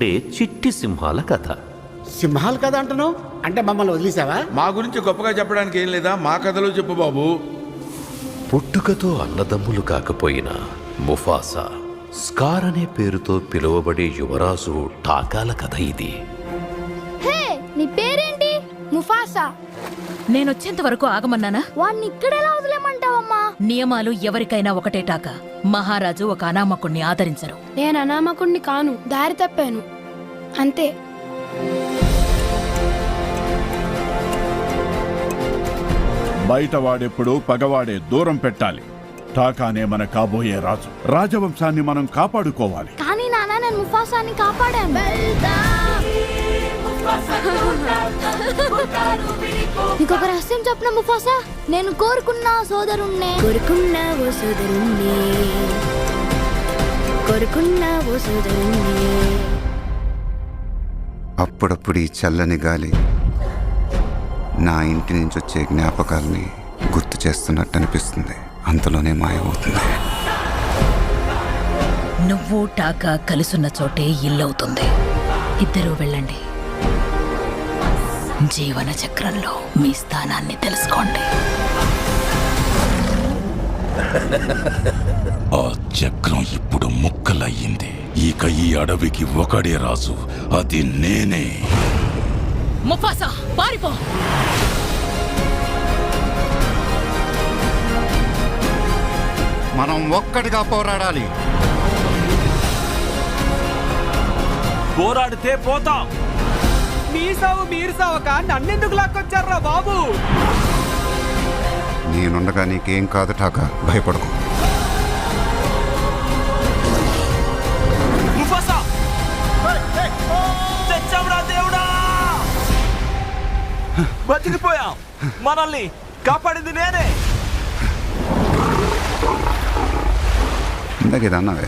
ఉండే చిట్టి సింహాల కథ. సింహాల కథ అంటున్నావు అంటే మమ్మల్ని వదిలేసావా? మా గురించి గొప్పగా చెప్పడానికి ఏం లేదా, మా కథలో చెప్పు బాబు. పుట్టుకతో అన్నదమ్ములు కాకపోయినా ముఫాసా, స్కార్ అనే పేరుతో పిలువబడే యువరాజు టాకాల కథ ఇది. హే, నీ పేరేంటి? ముఫాసా. నేనొచ్చేంత వరకు ఆగమన్నానా? వాణ్ణి ఇక్కడెలా వదిలేమంటావమ్మా? నియమాలు ఎవరికైనా ఒకటే టాక. మహారాజు ఒక అనామకుణ్ణి ఆదరించరు. నేను అనామకుణ్ణి కాను, దారి తప్పాను అంతే. బయట వాడెప్పుడు పగవాడే దూరం పెట్టాలి. టాకానే మన కాబోయే రాజు. రాజవంశాన్ని మనం కాపాడుకోవాలి. కానీ నాన్న, నేను ముఫాసాని కాపాడాను. నీకొక రహస్యం చెప్పిన ముఫాసా, నేను కోరుకున్న సోదరుణ్ణే. అప్పుడప్పుడు ఈ చల్లని గాలి నా ఇంటి నుంచి వచ్చే జ్ఞాపకాల్ని గుర్తు చేస్తున్నట్టు అనిపిస్తుంది. అంతలోనే మాయమవుతుంది. నువ్వు టాకా కలుసున్న చోటే ఇల్లవుతుంది. ఇద్దరూ వెళ్ళండి. జీవన చక్రంలో మీ స్థానాన్ని తెలుసుకోండి. ఆ చక్రం ఇప్పుడు ముక్కలయ్యింది. ఇక ఈ అడవికి ఒకడే రాజు, అది నేనే. ముఫాసా, పారిపో! మనం ఒక్కటిగా పోరాడాలి. పోరాడితే పోతాం. మీ సావు మీరు సావక నన్నెందుకు లాక్కొచ్చారా బాబు? నేనుండగా నీకేం కాదు టాకా, భయపడకు. ముఫాసా! తెచ్చావురా దేవుడా! బతికిపోయాం. మనల్ని కాపాడింది నేనే. ఇందాక ఇది అన్నావే.